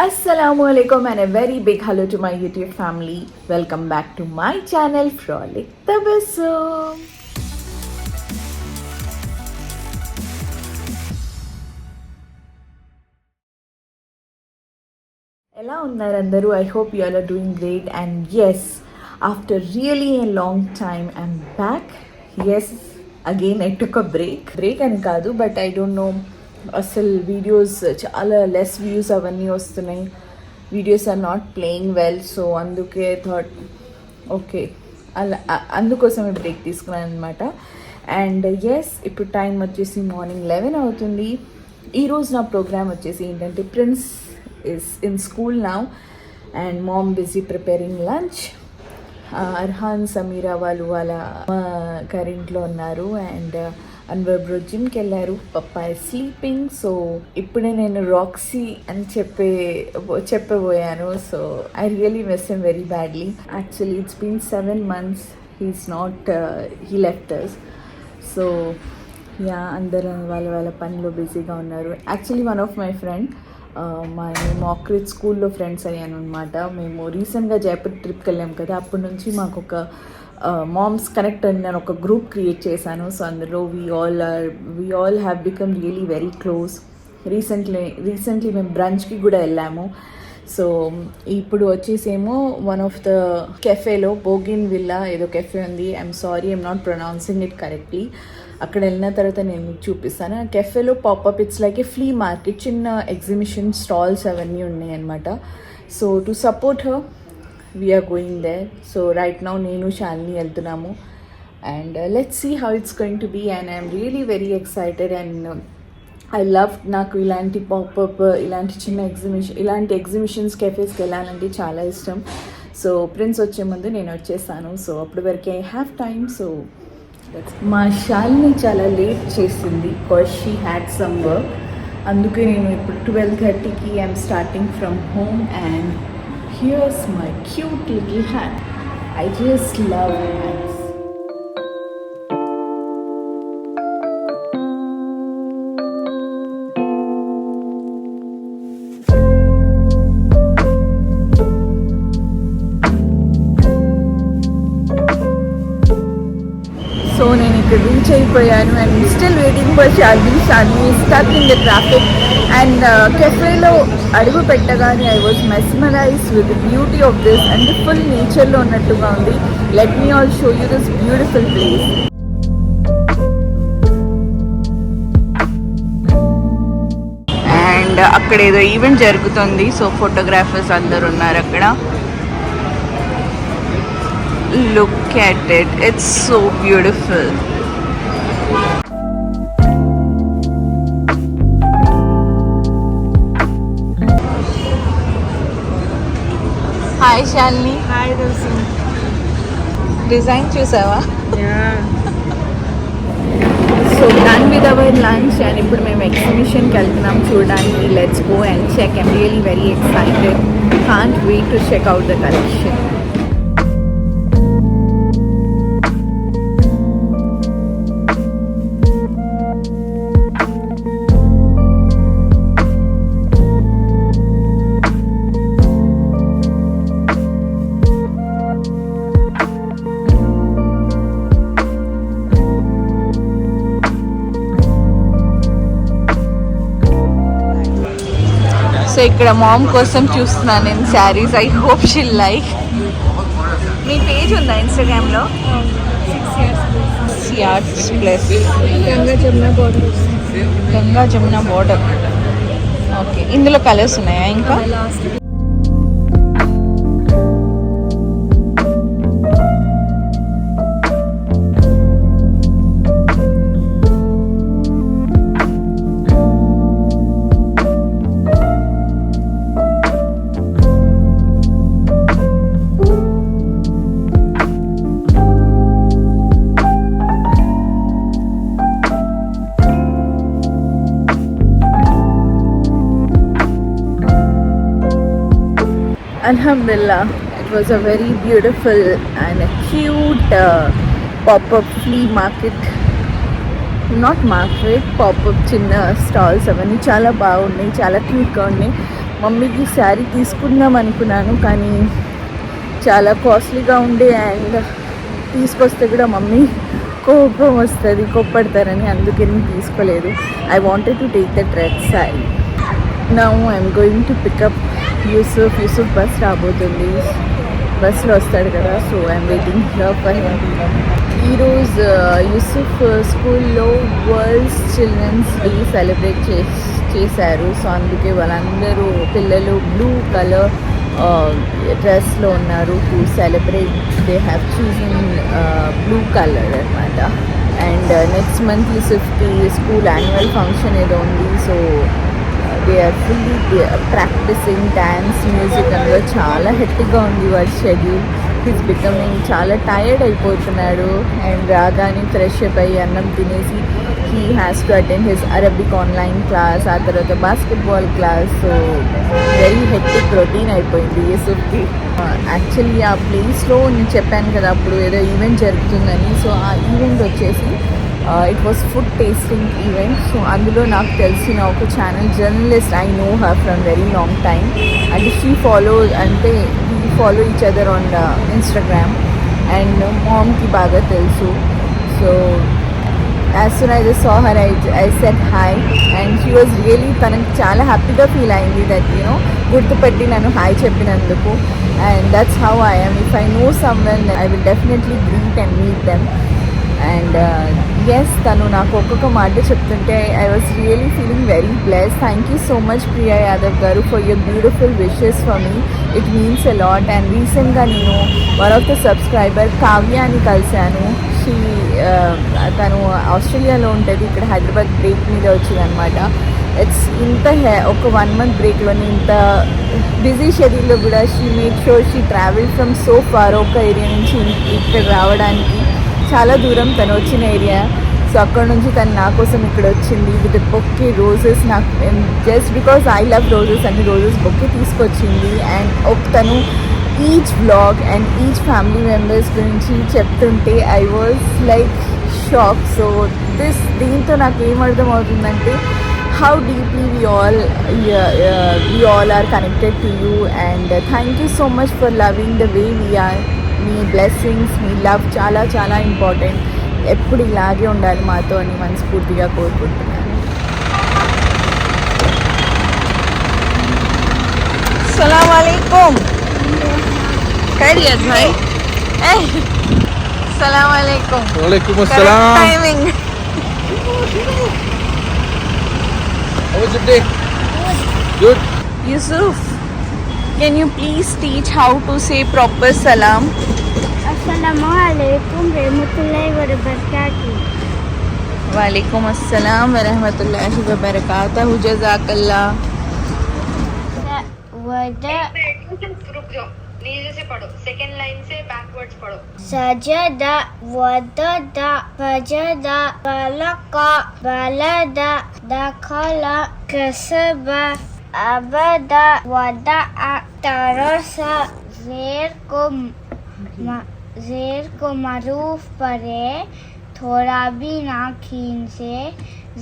Assalamualaikum and a very big hello to my YouTube family. Welcome back to my channel Frolic Tabassum. ఎలా ఉన్నారు అందరూ? I hope you all are doing great, and yes, after really a long time I'm back. Yes, again I took a break అని కాదు, but I don't know, అసలు videos చాలా less views అవన్నీ వస్తున్నాయి. Videos are not playing well, so అందుకే thought okay అలా అందుకోసమే break తీసుకున్నాను అనమాట. అండ్ ఎస్, ఇప్పుడు టైం వచ్చేసి మార్నింగ్ 11 అవుతుంది. ఈరోజు నా ప్రోగ్రామ్ వచ్చేసి ఏంటంటే, Prince is in school now and mom busy preparing lunch. Arhaan Sameera వాళ్ళు వాళ్ళ కరెంట్లో ఉన్నారు అండ్ అన్వర్ బ్రో జిమ్కి వెళ్ళారు. పప్పా ఇస్ స్లీపింగ్. సో ఇప్పుడే నేను రాక్సీ అని చెప్పబోయాను. So I really miss him very badly. Actually it's been 7 months he left us. So yeah, అందరూ వాళ్ళ పనిలో బిజీగా ఉన్నారు. Actually one of my friend, మేము ఆక్రిడ్ స్కూల్లో ఫ్రెండ్స్ అయ్యాను అనమాట. మేము రీసెంట్గా జైపూర్ ట్రిప్కి వెళ్ళాం కదా, అప్పటి నుంచి మాకు ఒక మామ్స్ కనెక్ట్ అని నేను ఒక గ్రూప్ క్రియేట్ చేశాను. సో అందులో we all have become really very close. Recently మేము బ్రంచ్కి కూడా వెళ్ళాము. సో ఇప్పుడు వచ్చేసేమో వన్ ఆఫ్ ద కెఫేలో, బోగిన్ విల్లా ఏదో కెఫే ఉంది. I'm sorry, I'm not pronouncing it correctly. అక్కడ వెళ్ళిన తర్వాత నేను మీకు చూపిస్తాను. కెఫేలో pop up, it's like a flea market, చిన్న ఎగ్జిబిషన్ స్టాల్స్ అవన్నీ ఉన్నాయి అనమాట. So to support her we're going there. So right now నేను శాలిని వెళ్తున్నాము. And let's see how it's going to be. And I'm really very excited and I love, నాకు ఇలాంటి popup, ఇలాంటి చిన్న ఎగ్జిబిషన్స్ కెఫేస్కి వెళ్ళాలంటే చాలా ఇష్టం. సో ప్రిన్స్ వచ్చే ముందు నేను వచ్చేస్తాను. సో అప్పటి వరకు ఐ హ్యావ్ టైమ్. సో మా శాలిని చాలా లేట్ చేసింది because she had some work. అందుకే నేను ఇప్పుడు 12:30కి I'm starting from home. And here's my cute little hand. I just love hands. So నేను ఇక్కడ రీచ్ అయిపోయాను and still waiting for Shalini stuck in the traffic. And కెఫేలో అడుగు పెట్టగానే I was mesmerised with the beauty of this. And full నేచర్లో ఉన్నట్టుగా ఉంది. Let me all show you this beautiful place. And అక్కడ ఏదో ఈవెంట్ జరుగుతుంది. సో ఫోటోగ్రాఫర్స్ అందరు ఉన్నారు అక్కడ. Look at it, it's so beautiful. Hi Shalini. Hi Dulce. Design చూసావా? Yeah. So done with our lunch and ఇప్పుడు మేము ఎగ్జిబిషన్కి వెళ్తున్నాం చూడడానికి. Let's go and check. I'm really very excited. Can't wait to check out the collection. So ఇక్కడ ma'am కోసం చూస్తున్నాను నేను saris. I hope షిల్ like. Me page ఉందా ఇన్స్టాగ్రామ్లో? 6 years plus. Ganga Jamuna border. Okay, ఇందులో కలర్స్ ఉన్నాయా ఇంకా? Alhamdulillah, it was a very beautiful and a cute pop-up flea market. Not market, popup చిన్న స్టాల్స్ అవన్నీ చాలా బాగున్నాయి, చాలా క్యూట్గా ఉన్నాయి. మమ్మీకి శారీ తీసుకుందాం అనుకున్నాను, కానీ చాలా కాస్ట్లీగా ఉండే అండ్ తీసుకొస్తే కూడా మమ్మీ కోపం వస్తుంది, కోప్పడతారని అందుకని తీసుకోలేదు. I wanted to take the red sari. Now I'm going to pick up Yusuf bus రాబోతుంది, బస్లో వస్తాడు కదా, so I'm waiting here for him. ఈరోజు యూసుఫ్ స్కూల్లో వరల్డ్స్ చిల్డ్రన్స్ డే సెలబ్రేట్ చేశారు. సో అందుకే వాళ్ళందరూ పిల్లలు బ్లూ కలర్ డ్రెస్లో ఉన్నారు. To celebrate they have chosen blue colour అనమాట. అండ్ నెక్స్ట్ మంత్ యూసుఫ్కి స్కూల్ యాన్యువల్ ఫంక్షన్ ఏదో ఉంది. So they are fully practising dance, music, అందులో చాలా హెక్టిక్గా ఉంది వాళ్ళ షెడ్యూల్. ఈజ్ బికమింగ్ చాలా టైర్డ్ అయిపోతున్నాడు. అండ్ రాగానే ఫ్రెష్ అప్ అయ్యి అన్నం తినేసి he has to attend his Arabic online class, ఆ తర్వాత basketball class. So very hectic routine అయిపోయింది యూసుఫ్కి. యాక్చువల్లీ ఆ ప్లేస్లో నేను చెప్పాను కదా అప్పుడు ఏదో ఈవెంట్ జరుగుతుందని. సో ఆ ఈవెంట్ వచ్చేసి it was food tasting event. So అందులో నాకు తెలిసిన ఒక channel journalist, I know her from very long time. అంటే she follow each other on Instagram and మామ్కి బాగా తెలుసు. So as soon I just saw her I said hi and she was really, తనకి చాలా హ్యాపీగా ఫీల్ అయింది that you know గుర్తుపెట్టి నన్ను hi చెప్పినందుకు. And that's how I am. If I know someone I will definitely greet and meet them. And yes, తను నాకు ఒక్కొక్క మాట చెప్తుంటే I was really feeling very blessed. Thank you so much Priya Yadav garu for your beautiful wishes for me. It means a lot. And రీసెంట్గా నేను one of the subscriber కావ్యాని కలిశాను. తను ఆస్ట్రేలియాలో ఉంటుంది, ఇక్కడ హైదరాబాద్ బ్రేక్ మీద వచ్చిందనమాట. ఇట్స్ ఒక 1 month బ్రేక్లోని ఇంత బిజీ షెడ్యూల్లో కూడా she made sure she travel from so far, ఒక ఏరియా నుంచి ఇక్కడ రావడానికి. చాలా దూరం తను వచ్చిన ఏరియా. సో అక్కడ నుంచి తను నా కోసం ఇక్కడ వచ్చింది విత్ బొకే రోజెస్. నాకు just because I love roses అని రోజెస్ బొకే తీసుకొచ్చింది. అండ్ తను each vlog and each family members గురించి చెప్తుంటే I was like shock. So దీంతో నాకు ఏమర్థం అవుతుందంటే how deeply we all are connected to you, and thank you so much for loving the way we are. Me blessings, me love చాలా చాలా important. ఎప్పుడు ఇలాగే ఉండాలి మాతో అని మనస్ఫూర్తిగా కోరుకుంటున్నాను. సలాం అలైకుం. ఖైరియత్ భాయ్. సలాం అలైకుం. వాలేకుం అస్సలాం. Timing. How was your day? Good. Yusuf, can you please teach how to say proper salam? Assalamu alaikum warahmatullahi wabarakatuh. Walaikum assalam wa rahmatullahi wa barakatuh. Jazakallah. Wada रुक जाओ, नीचे से पढ़ो, सेकंड लाइन से बैकवर्ड्स पढ़ो. sajada wadada fajada balaka balada dakhala kasaba abada wada'a tarasa ज़ेर को मरूफ पढ़े, थोड़ा भी ना खीन से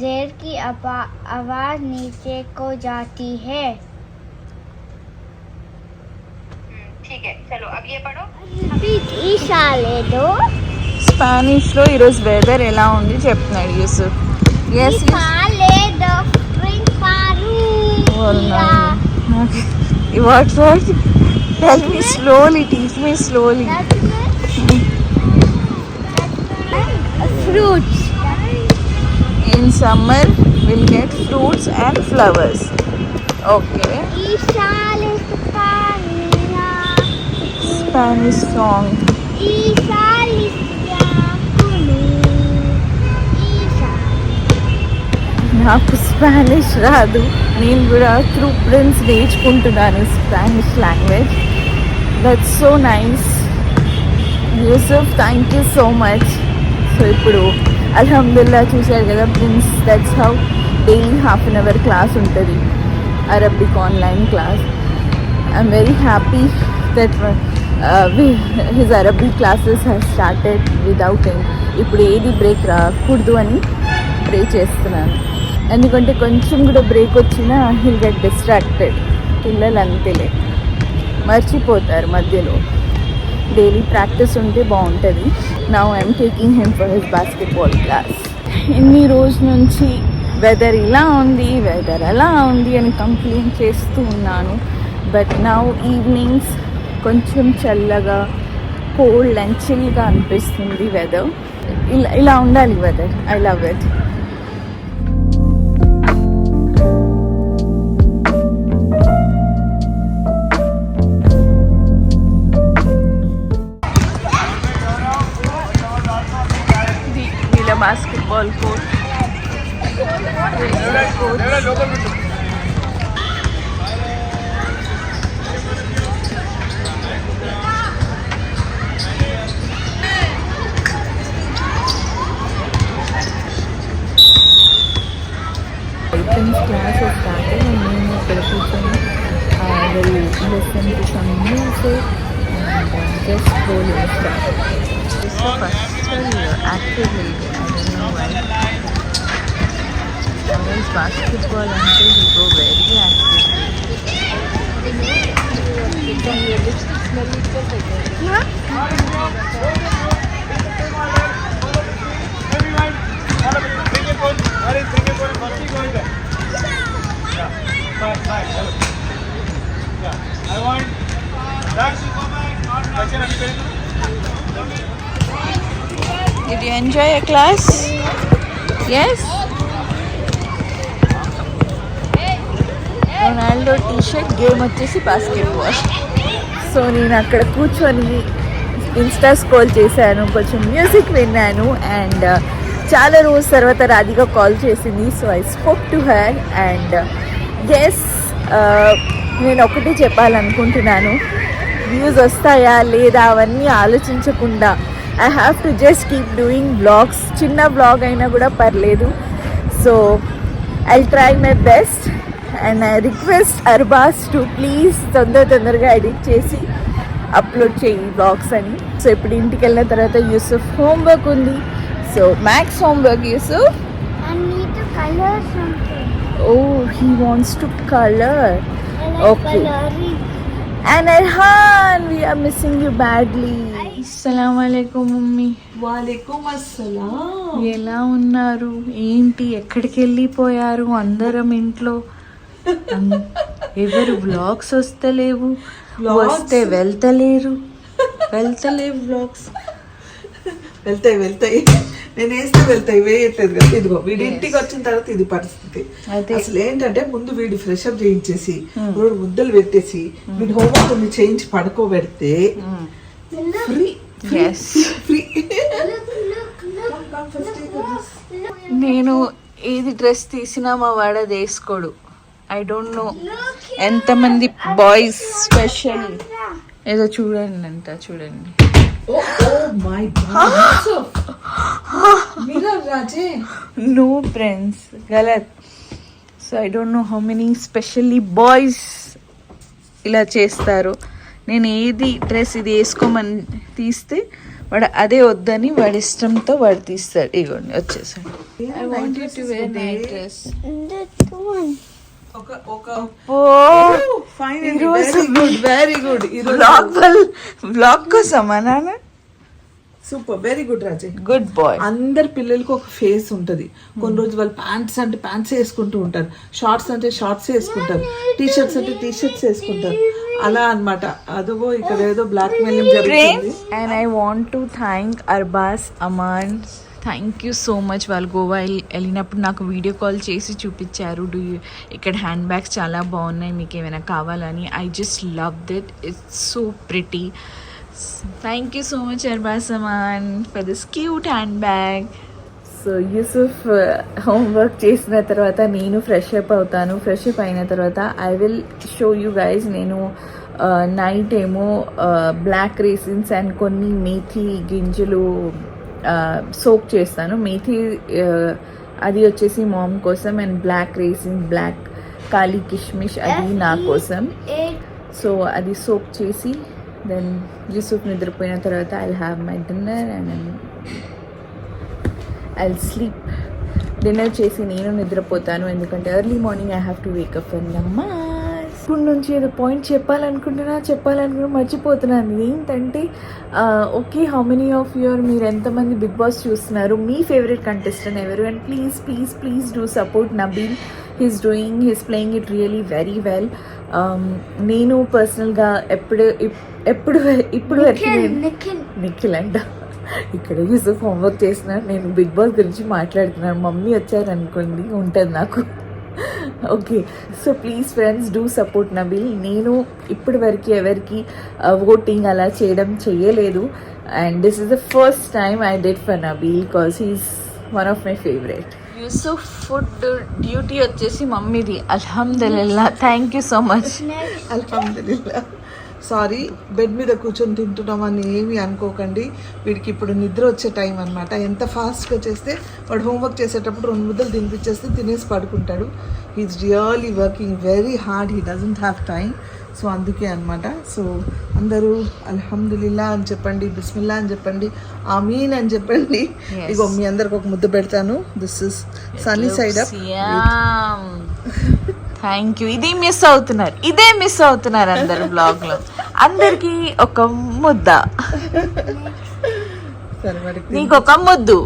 ज़ेर की आवाज़ नीचे को जाती है. ठीक है, चलो अब ये पढ़ो. ఈషా లేదో స్పానిష్లో ఈరోజు వెదర్ ఎలా ఉంది చెప్తున్నాడు యూసుఫ్. ఎస్ లేదో స్ప్రింగ్ పారు what tell me slowly, teach me slowly. Fruits in summer will get fruits and flowers. Okay, Eesha Spanish song. Eesha నాకు స్పానిష్ రాదు, నేను కూడా త్రూ ప్రిన్స్ నేర్చుకుంటున్నాను Spanish language. That's so nice Yusuf, thank you so much. So ఇప్పుడు అల్హమ్దుల్లా చూశారు కదా Prince, that's how daily ½ an hour class ఉంటుంది, Arabic online class. I'm very happy that his Arabic classes have started without any. ఇప్పుడు ఏది break రాకూడదు అని ప్రే చేస్తున్నాను, ఎందుకంటే కొంచెం కూడా బ్రేక్ వచ్చినా హిల్ గెట్ డిస్ట్రాక్టెడ్. పిల్లలు అంతేలే, మర్చిపోతారు మధ్యలో. డైలీ ప్రాక్టీస్ ఉంటే బాగుంటుంది. Now I'm taking him for his basketball class. ఇన్ని రోజుల నుంచి వెదర్ ఇలా ఉంది, వెదర్ అలా ఉంది అని కంప్లైంట్ చేస్తూ ఉన్నాను. బట్ నౌ ఈవినింగ్స్ కొంచెం చల్లగా, కోల్డ్ అండ్ చిల్గా అనిపిస్తుంది వెదర్. ఇలా ఉండాలి weather. I love it. Basketball court. Classes start అయ్యి మేము ఇక్కడ కూర్చొని listen to some music and just go Insta. This is the first active lady. I don't know why. Always basketball until we go very active. I want that to go back. Did you enjoy your class? Yes? Ronaldo T shirt, game వచ్చేసి basketball. So నేను అక్కడ కూర్చొని Insta scroll చేశాను, కొంచెం music విన్నాను. And చాలా రోజు తర్వాత రాధిక కాల్ చేసింది. So I spoke to her and yes, నేను ఒకటి చెప్పాలనుకుంటున్నాను. వ్యూస్ వస్తాయా లేదా అవన్నీ ఆలోచించకుండా I have to just keep doing vlogs. చిన్న వ్లాగ్ అయినా కూడా పర్లేదు. So I try my best and I request Arbaaz to please తొందరగా ఎడిట్ చేసి అప్లోడ్ చేయి వ్లాగ్స్ అని. సో ఇప్పుడు ఇంటికి వెళ్ళిన తర్వాత యూసుఫ్ హోంవర్క్ ఉంది. So maths homework. Yusuf, I need to color something. oh, he wants to color. I like Okay. coloring. And Arhan, we are missing you badly. Assalamu alaikum mummy. వాలేకుం అస్సలాం. ఎలా ఉన్నారు? ఏంటి, ఎక్కడికి వెళ్ళిపోయారు? అందరం ఇంట్లో. ఎవరు వ్లాగ్స్ వస్తలేవు, వస్తే వెళ్తలేరు. వ్లాగ్స్ వెళ్తాయి. నేను వేస్తే వెళ్తాయి, వేయట్లేదు కదా. ఇదిగో వీడి ఇంటికి వచ్చిన తర్వాత ఇది పరిస్థితి. అసలు ఏంటంటే ముందు వీడి ఫ్రెష్ అప్ చేయించేసి రెండు ముద్దలు పెట్టేసి వీడి హోంవర్క్ కొన్ని చేయించి పడుకోబెడితే ఫ్రీ. నేను ఏది డ్రెస్ తీసినా మా వాడు అది వేసుకోడు. ఐ డోంట్ నో ఎంతమంది బాయ్స్ స్పెషల్ ఏదో చూడండి అంట, చూడండి. No friends, galat. So I don't know how many specially boys ఇలా చేస్తారు. నేను ఏది డ్రెస్ ఇది వేసుకోమని తీస్తే వాడు అదే వద్దని వాడి ఇష్టంతో వాడు తీస్తాడు. ఇగోండి వచ్చేసాడు. I want you to wear night dress. That one. Very good. Blog కోసమా నాన్న? Super, very good Raje. Good boy. అందరి పిల్లలకి ఒక ఫేస్ ఉంటది. కొన్ని రోజు వాళ్ళు ప్యాంట్స్ అంటే ప్యాంట్స్ వేసుకుంటూ ఉంటారు, షార్ట్స్ అంటే షార్ట్స్ వేసుకుంటారు, టీ షర్ట్స్ అంటే టీ షర్ట్స్ వేసుకుంటారు. అలా అన్నమాట. అదిగో ఇక్కడ ఏదో బ్లాక్ మెయిలింగ్ జరుగుతుంది. And I want to thank Arbaz, Aman. Thank you so much. వాళ్ళు గోవా వెళ్ళినప్పుడు నాకు వీడియో కాల్ చేసి చూపించారు. ఇక్కడ హ్యాండ్ బ్యాగ్స్ చాలా బాగున్నాయి, మీకు ఏమైనా కావాలని. I just love it. It's so pretty. Thank you so much Arbaaz Aman for this cute hand bag. So Yusuf homework చేసిన తర్వాత నేను ఫ్రెష్ అప్ అవుతాను. ఫ్రెష్ అప్ అయిన తర్వాత I will show you guys. నేను నైట్ ఏమో బ్లాక్ రేసిన్స్ అండ్ కొన్ని మేథీ గింజలు సోక్ చేస్తాను. మేథీ అది వచ్చేసి మామ్ కోసం, అండ్ బ్లాక్ రేసిన్స్, బ్లాక్ కాలి కిష్మిష్ అది నా కోసం. సో అది సోక్ చేసి దెన్ యూసుఫ్ నిద్రపోయిన తర్వాత I'll have my dinner and I'll sleep. Dinner చేసి నేను నిద్రపోతాను, ఎందుకంటే early morning I have to wake up for namaz. ఇప్పుడు నుంచి ఏదో పాయింట్ చెప్పాలనుకుంటున్నా మర్చిపోతున్నాను. ఏంటంటే okay, how many of your, మీరు ఎంతమంది బిగ్ బాస్ చూస్తున్నారు, మీ ఫేవరెట్ కంటెస్టెంట్ ఎవరు? And please do support Nabeel. He's playing it really very well. నేను పర్సనల్గా ఇప్పుడు వరకు నిఖిల్ అంట ఇక్కడ యూసుఫ్ హోంవర్క్ చేస్తున్నాను, నేను బిగ్ బాస్ గురించి మాట్లాడుతున్నాను. మమ్మీ వచ్చారనుకోండి ఉంటుంది నాకు. Okay, so please friends do support Nabeel. నేను ఇప్పటి వరకు ఎవరికి ఓటింగ్ అలా చేయలేదు. And this is the first time I did for Nabeel because he's one of my favourite. Yusuf food duty వచ్చేసి మమ్మీది. అల్హమ్దులిల్లా, థ్యాంక్ యూ సో మచ్. అల్హమ్దులిల్లా. సారీ, బెడ్ మీద కూర్చొని తింటున్నామని ఏమీ అనుకోకండి. వీడికి ఇప్పుడు నిద్ర వచ్చే టైం అనమాట. ఎంత ఫాస్ట్గా చేస్తే వాడు హోంవర్క్ చేసేటప్పుడు 2 ముద్దలు తినిపించేస్తే తినేసి పడుకుంటాడు. He's really working very hard. He doesn't have time. So అందుకే అనమాట. సో అందరూ అల్హమ్దులిల్లా అని చెప్పండి, బిస్మిల్లా అని చెప్పండి, ఆమీన్ అని చెప్పండి. ఇగో మీ అందరికి ఒక ముద్ద పెడతాను. This is Sunny side up. Thank you. ఇదే మిస్ అవుతున్నారు అందరు బ్లాగ్ లో. అందరికి ఒక ముద్ద, నీకు ఒక ముద్దు.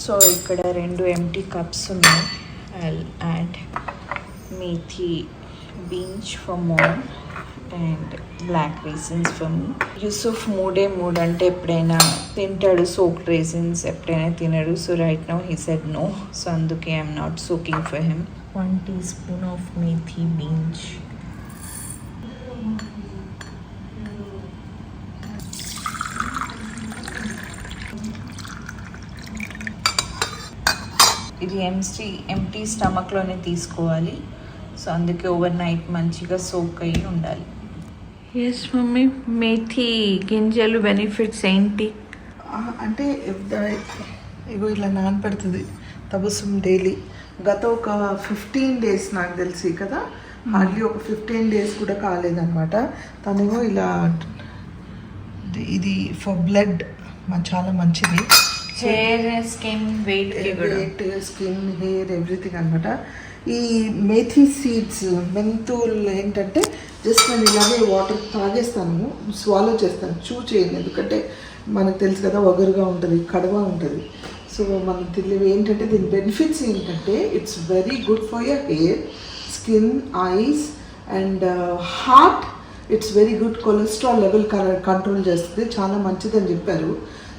సో ఇక్కడ 2 ఎంటీ కప్స్ ఉన్నాయి. I'll add methi beans for mom and black raisins for me. Yusuf mood అంటే ఎప్పుడైనా తింటాడు soaked raisins, ఎప్పుడైనా తినడు. So right now he said no. So అందుకే I'm not soaking for him. 1 teaspoon of methi beans. ఇది empty స్టమక్లోనే తీసుకోవాలి. So అందుకే over night మంచిగా సోక్ అయ్యి ఉండాలి. ఎస్ మమ్మీ, మేథీ గింజలు బెనిఫిట్స్ ఏంటి అంటే ఇగో ఇలా నానపెడుతుంది తబస్సుం డైలీ. గత ఒక 15 days నాకు తెలిసి కదా, హార్డ్లీ ఒక 15 days కూడా కాలేదన్నమాట. తనేమో ఇలా, ఇది ఫర్ బ్లడ్ చాలా మంచిది. Hair, skin, weight, skin, hair, everything అనమాట. ఈ మేథీ సీడ్స్, మెంతులు ఏంటంటే జస్ట్ నేను ఇలాగే వాటర్ తాగేస్తాను, స్వాలో చేస్తాను, చేయను. ఎందుకంటే మనకు తెలుసు కదా వగరుగా ఉంటుంది, కడవ ఉంటుంది. సో మనం తెలియదు ఏంటంటే దీని బెనిఫిట్స్ ఏంటంటే it's very good for your hair, skin, ice and heart. It's very good. Cholesterol level control చేస్తుంది, చాలా మంచిదని చెప్పారు.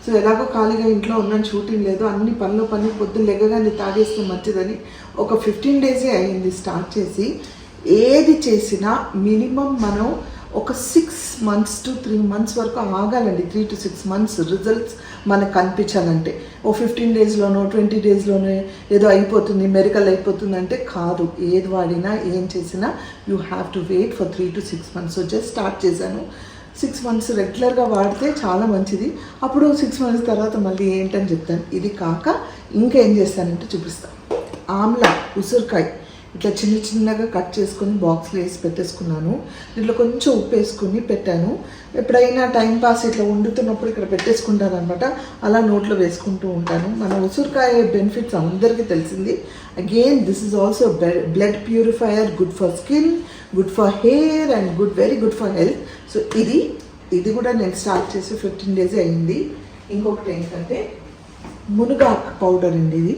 సో ఎలాగో ఖాళీగా ఇంట్లో ఉన్నాను, షూటింగ్ లేదు, అన్ని పని పొద్దున్న లెగ్గగానే తాగేస్తే మంచిదని ఒక 15 days అయింది స్టార్ట్ చేసి. ఏది చేసినా మినిమం మనం ఒక 6 months to 3 months వరకు ఆగాలండి. 3 to 6 months రిజల్ట్స్ మనకు కనిపించాలంటే. ఓ 15 daysలోనో 20 daysలోనో ఏదో అయిపోతుంది, మెరికల్ అయిపోతుంది అంటే కాదు. ఏది వాడినా ఏం చేసినా you have to wait for 3 to 6 months. So just start చేశాను. 6 months రెగ్యులర్గా వాడితే చాలా మంచిది. అప్పుడు 6 months తర్వాత మళ్ళీ ఏంటని చెప్తాను. ఇది కాక ఇంకా ఏం చేస్తానంటే చూపిస్తాను. ఆమ్లా, ఉసిరికాయ ఇట్లా చిన్నగా కట్ చేసుకొని బాక్స్లో వేసి పెట్టేసుకున్నాను. దీంట్లో కొంచెం ఉప్పు వేసుకుని పెట్టాను. ఎప్పుడైనా టైంపాస్ ఇట్లా వండుతున్నప్పుడు ఇక్కడ పెట్టేసుకుంటాను అనమాట. అలా నోట్లో వేసుకుంటూ ఉంటాను. మన ఉసిరికాయ బెనిఫిట్స్ అందరికీ తెలిసింది. Again this is also blood purifier, good for skin, good for hair and very good for health. So ఇది కూడా నేను స్టార్ట్ చేసి 15 days అయింది. ఇంకొకటి ఏంటంటే మునగాకు పౌడర్ అండి. ఇది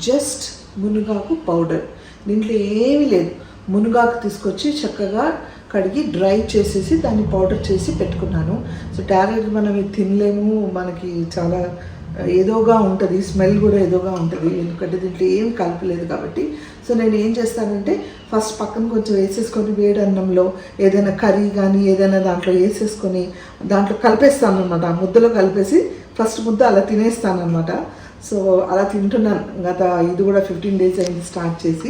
జస్ట్ మునగాకు పౌడర్, దీంట్లో ఏమీ లేదు. మునగాకు తీసుకొచ్చి చక్కగా కడిగి డ్రై చేసేసి దాన్ని పౌడర్ చేసి పెట్టుకున్నాను. సో డైరెక్ట్ మనం ఇది తినలేము, మనకి చాలా ఏదోగా ఉంటుంది, స్మెల్ కూడా ఏదోగా ఉంటుంది, ఎందుకంటే దీంట్లో ఏం కలపలేదు కాబట్టి. సో నేను ఏం చేస్తానంటే ఫస్ట్ పక్కన కొంచెం వేసేసుకొని వేడి అన్నంలో ఏదైనా కర్రీ కానీ ఏదైనా దాంట్లో వేసేసుకొని దాంట్లో కలిపేస్తాను అనమాట. ఆ ముద్దలో కలిపేసి ఫస్ట్ ముద్ద అలా తినేస్తాను అనమాట. సో అలా తింటున్నాను. ఇది కూడా 15 days అయింది స్టార్ట్ చేసి.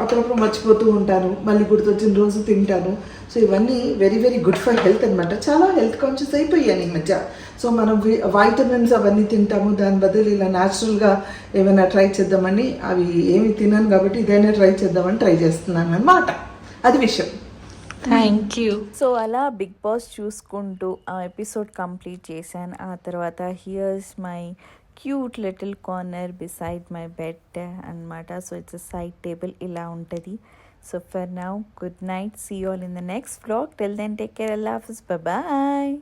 అప్పుడప్పుడు మర్చిపోతూ ఉంటాను, మళ్ళీ గుర్తొచ్చిన రోజు తింటాను. సో ఇవన్నీ very very good for health అనమాట. చాలా హెల్త్ కాన్షియస్ అయిపోయాను ఈ మధ్య. సో మనం వైటమిన్స్ అవన్నీ తింటాము, దాని బదులు ఇలా న్యాచురల్గా ఏమైనా ట్రై చేద్దామని, అవి ఏమి తిన్నాను కాబట్టి ఇదైనా ట్రై చేద్దామని ట్రై చేస్తున్నాను అన్నమాట. అది విషయం. Thank you. సో అలా బిగ్ బాస్ చూసుకుంటూ ఆ ఎపిసోడ్ కంప్లీట్ చేశాను. ఆ తర్వాత here's my cute little corner beside my bed అనమాట. So it's a side table ఇలా ఉంటుంది. So for now good night, see you all in the next vlog. Till then take care, అల్లా హాఫిజ్, bye.